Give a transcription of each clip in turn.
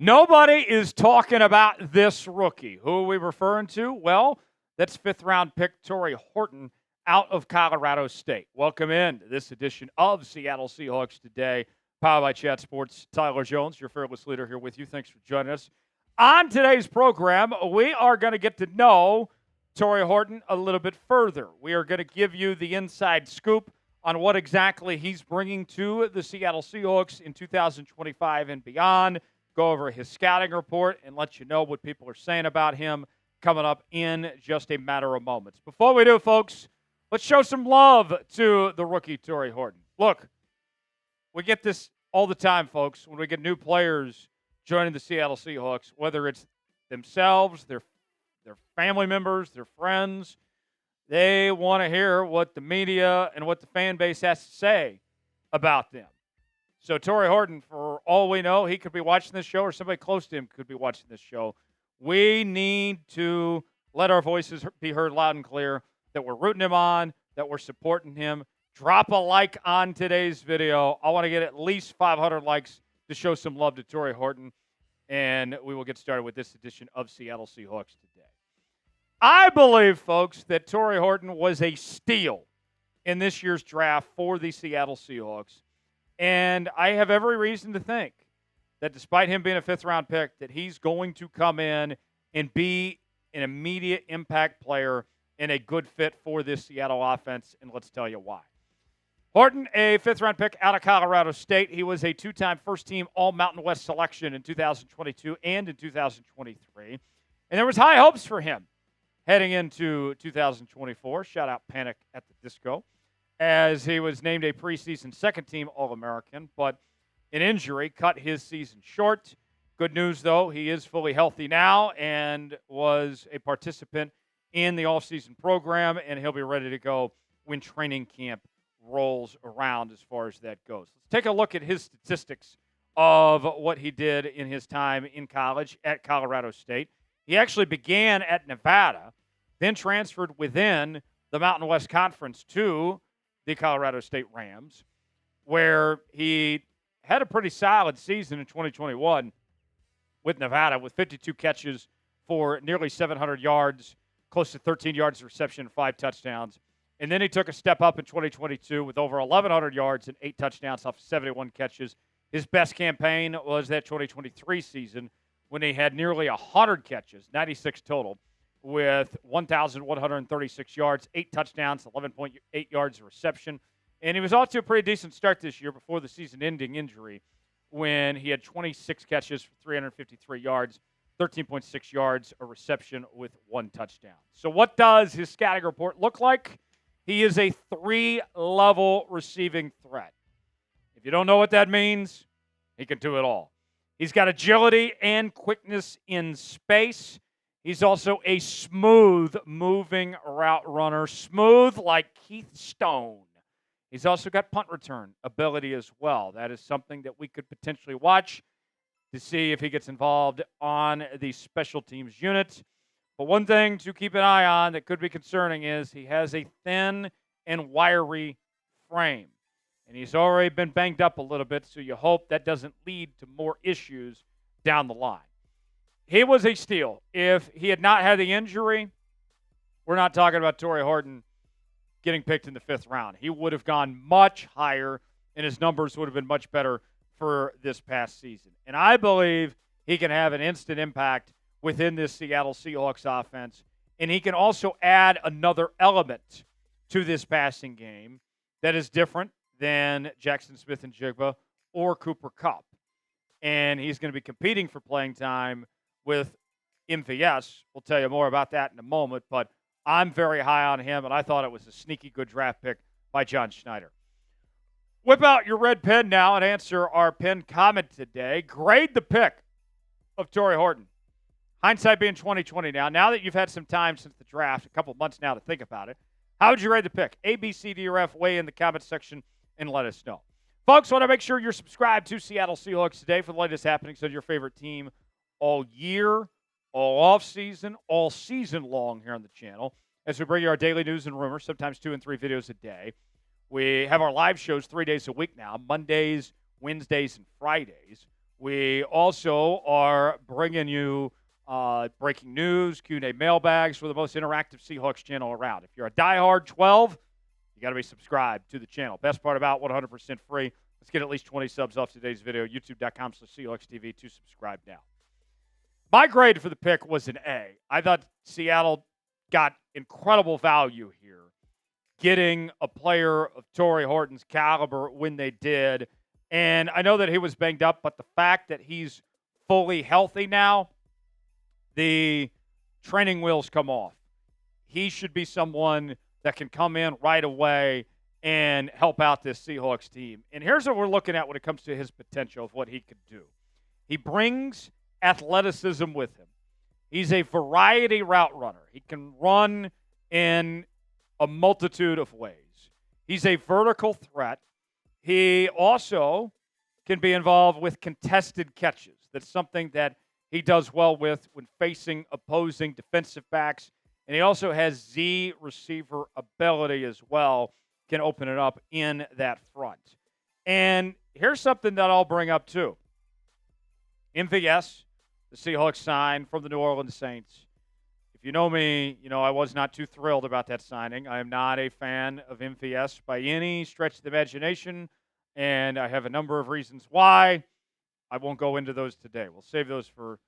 Nobody is talking about this rookie. Who are we referring to? Well, that's fifth-round pick Tory Horton out of Colorado State. Welcome in to this edition of Seattle Seahawks Today, powered by Chat Sports. Tyler Jones, your fearless leader, here with you. Thanks for joining us. On today's program, we are going to get to know Tory Horton a little bit further. We are going to give you the inside scoop on what exactly he's bringing to the Seattle Seahawks in 2025 and beyond. Go over his scouting report and let you know what people are saying about him coming up in just a matter of moments. Before we do, folks, let's show some love to the rookie Tory Horton. Look, we get this all the time, folks, when we get new players joining the Seattle Seahawks, whether it's themselves, their family members, their friends. They want to hear what the media and what the fan base has to say about them. So Tory Horton, for all we know, he could be watching this show or somebody close to him could be watching this show. We need to let our voices be heard loud and clear that we're rooting him on, that we're supporting him. Drop a like on today's video. I want to get at least 500 likes to show some love to Tory Horton, and we will get started with this edition of Seattle Seahawks Today. I believe, folks, that Tory Horton was a steal in this year's draft for the Seattle Seahawks. And I have every reason to think that despite him being a fifth-round pick, that he's going to come in and be an immediate impact player and a good fit for this Seattle offense, and let's tell you why. Horton, a fifth-round pick out of Colorado State. He was a two-time first-team All-Mountain West selection in 2022 and in 2023. And there was high hopes for him heading into 2024. Shout out Panic at the Disco, as he was named a preseason second-team All-American, but an injury cut his season short. Good news, though, he is fully healthy now and was a participant in the off-season program, and he'll be ready to go when training camp rolls around as far as that goes. Let's take a look at his statistics of what he did in his time in college at Colorado State. He actually began at Nevada, then transferred within the Mountain West Conference to the Colorado State Rams, where he had a pretty solid season in 2021 with Nevada with 52 catches for nearly 700 yards, close to 13 yards of reception, 5 touchdowns. And then he took a step up in 2022 with over 1,100 yards and 8 touchdowns off 71 catches. His best campaign was that 2023 season when he had nearly 100 catches, 96 total, with 1,136 yards, 8 touchdowns, 11.8 yards of reception. And he was off to a pretty decent start this year before the season-ending injury when he had 26 catches for 353 yards, 13.6 yards of reception with 1 touchdown. So what does his scouting report look like? He is a 3-level receiving threat. If you don't know what that means, he can do it all. He's got agility and quickness in space. He's also a smooth-moving route runner, smooth like Keith Stone. He's also got punt return ability as well. That is something that we could potentially watch to see if he gets involved on the special teams unit. But one thing to keep an eye on that could be concerning is he has a thin and wiry frame. And he's already been banged up a little bit, so you hope that doesn't lead to more issues down the line. He was a steal. If he had not had the injury, we're not talking about Tory Horton getting picked in the 5th round. He would have gone much higher, and his numbers would have been much better for this past season. And I believe he can have an instant impact within this Seattle Seahawks offense, and he can also add another element to this passing game that is different than Jaxon Smith-Njigba or Cooper Kupp. And he's going to be competing for playing time with MVS. We'll tell you more about that in a moment, but I'm very high on him, and I thought it was a sneaky good draft pick by John Schneider. Whip out your red pen now and answer our pinned comment today. Grade the pick of Tory Horton. Hindsight being 2020 now that you've had some time since the draft, a couple months now to think about it, how would you rate the pick? A, B, C, D, or F? Weigh in the comment section and let us know. Folks, want to make sure you're subscribed to Seattle Seahawks Today for the latest happenings of your favorite team all year, all off-season, all season long here on the channel, as we bring you our daily news and rumors, sometimes 2 and 3 videos a day. We have our live shows 3 days a week now, Mondays, Wednesdays, and Fridays, We also are bringing you breaking news, Q&A mailbags for the most interactive Seahawks channel around. If you're a diehard 12, you got to be subscribed to the channel. Best part about 100% free. Let's get at least 20 subs off today's video. YouTube.com/SeahawksTV to subscribe now. My grade for the pick was an A. I thought Seattle got incredible value here, getting a player of Tory Horton's caliber when they did. And I know that he was banged up, but the fact that he's fully healthy now, the training wheels come off. He should be someone that can come in right away and help out this Seahawks team. And here's what we're looking at when it comes to his potential of what he could do. He brings athleticism with him. He's a variety route runner. He can run in a multitude of ways. He's a vertical threat. He also can be involved with contested catches. That's something that he does well with when facing opposing defensive backs. And he also has Z receiver ability as well, can open it up in that front. And here's something that I'll bring up too. MVS, the Seahawks signed from the New Orleans Saints. If you know me, you know I was not too thrilled about that signing. I am not a fan of MVS by any stretch of the imagination, and I have a number of reasons why. I won't go into those today. We'll save those for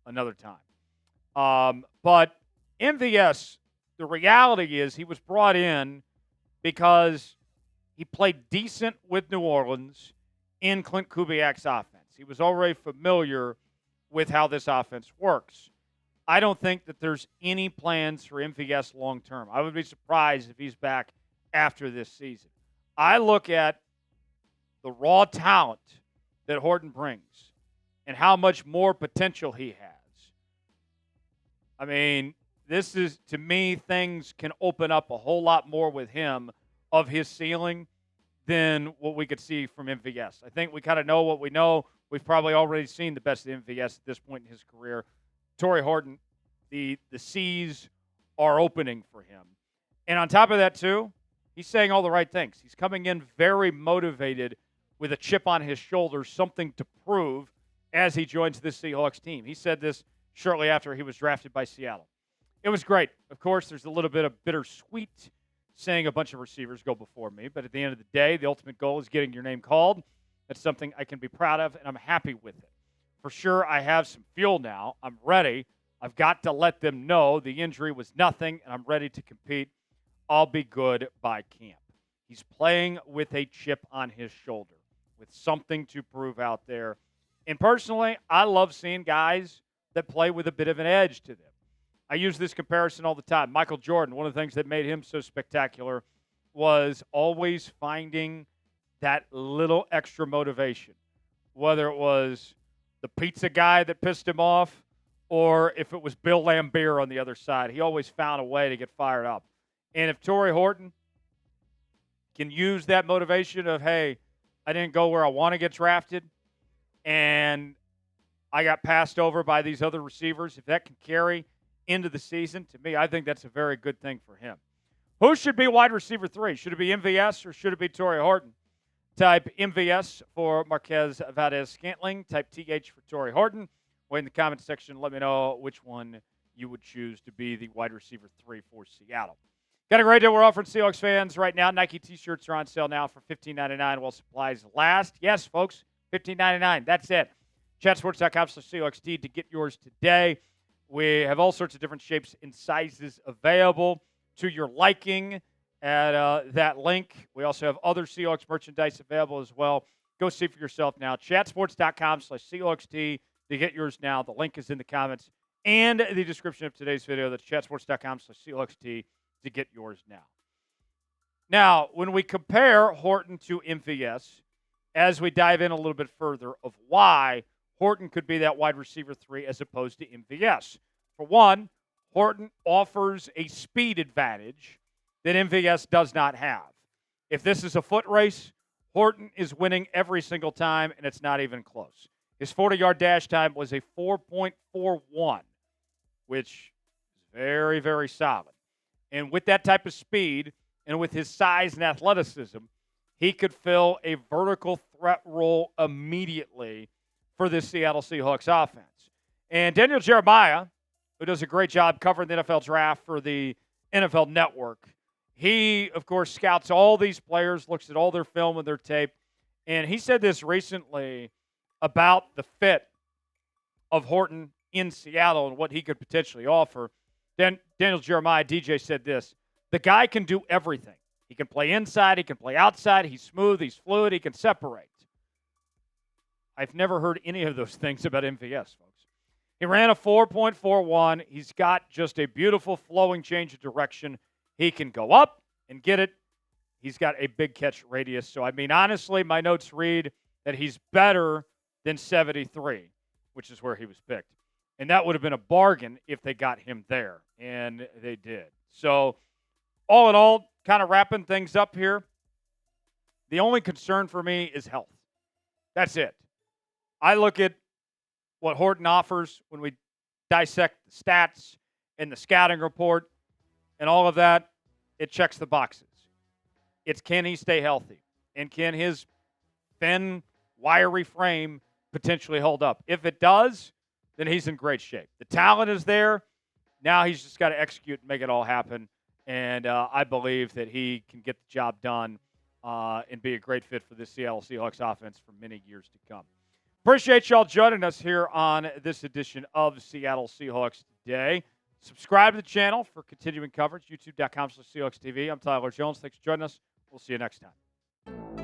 another time. But MVS, the reality is he was brought in because he played decent with New Orleans in Clint Kubiak's offense. He was already familiar with how this offense works. I don't think that there's any plans for MVS long term. I would be surprised if he's back after this season. I look at the raw talent that Horton brings and how much more potential he has. I mean, this is, to me, things can open up a whole lot more with him of his ceiling than what we could see from MVS. I think we kind of know what we know. We've probably already seen the best of MVS at this point in his career. Tory Horton, the seas are opening for him. And on top of that, too, he's saying all the right things. He's coming in very motivated with a chip on his shoulder, something to prove as he joins this Seahawks team. He said this shortly after he was drafted by Seattle. It was great. Of course, there's a little bit of bittersweet saying a bunch of receivers go before me, but at the end of the day, the ultimate goal is getting your name called. That's something I can be proud of, and I'm happy with it. For sure, I have some fuel now. I'm ready. I've got to let them know the injury was nothing, and I'm ready to compete. I'll be good by camp. He's playing with a chip on his shoulder, with something to prove out there. And personally, I love seeing guys that play with a bit of an edge to them. I use this comparison all the time. Michael Jordan, one of the things that made him so spectacular was always finding that little extra motivation, whether it was the pizza guy that pissed him off or if it was Bill Laimbeer on the other side. He always found a way to get fired up. And if Tory Horton can use that motivation of, hey, I didn't go where I want to get drafted and I got passed over by these other receivers, if that can carry into the season, to me, I think that's a very good thing for him. Who should be wide receiver 3? Should it be MVS or should it be Tory Horton? Type MVS for Marquez Valdes-Scantling. Type TH for Tory Horton. Wait in the comment section. Let me know which one you would choose to be the wide receiver 3 for Seattle. Got a great deal we're offering Seahawks fans right now. Nike T-shirts are on sale now for $15.99 while supplies last. Yes, folks, $15.99. That's it. Chatsports.com/SeahawksT to get yours today. We have all sorts of different shapes and sizes available to your liking at that link. We also have other Seahawks merchandise available as well. Go see for yourself now. Chatsports.com/SeahawksT to get yours now. The link is in the comments and the description of today's video. That's chatsports.com/SeahawksT to get yours now. Now, when we compare Horton to MVS, as we dive in a little bit further of why Horton could be that wide receiver 3 as opposed to MVS. For one, Horton offers a speed advantage that MVS does not have. If this is a foot race, Horton is winning every single time, and it's not even close. His 40-yard dash time was a 4.41, which is very, very solid. And with that type of speed and with his size and athleticism, he could fill a vertical threat role immediately for this Seattle Seahawks offense. And Daniel Jeremiah, who does a great job covering the NFL draft for the NFL Network, he, of course, scouts all these players, looks at all their film and their tape, and he said this recently about the fit of Horton in Seattle and what he could potentially offer. Daniel Jeremiah, DJ, said this: the guy can do everything. He can play inside, he can play outside, he's smooth, he's fluid, he can separate. I've never heard any of those things about MVS, folks. He ran a 4.41. He's got just a beautiful flowing change of direction. He can go up and get it. He's got a big catch radius. So, I mean, honestly, my notes read that he's better than 73, which is where he was picked. And that would have been a bargain if they got him there, and they did. So, all in all, kind of wrapping things up here, the only concern for me is health. That's it. I look at what Horton offers when we dissect the stats and the scouting report and all of that. It checks the boxes. It's, can he stay healthy? And can his thin, wiry frame potentially hold up? If it does, then he's in great shape. The talent is there. Now he's just got to execute and make it all happen. And I believe that he can get the job done and be a great fit for the Seattle Seahawks offense for many years to come. Appreciate y'all joining us here on this edition of Seattle Seahawks Today. Subscribe to the channel for continuing coverage, youtube.com/SeahawksTV. I'm Tyler Jones. Thanks for joining us. We'll see you next time.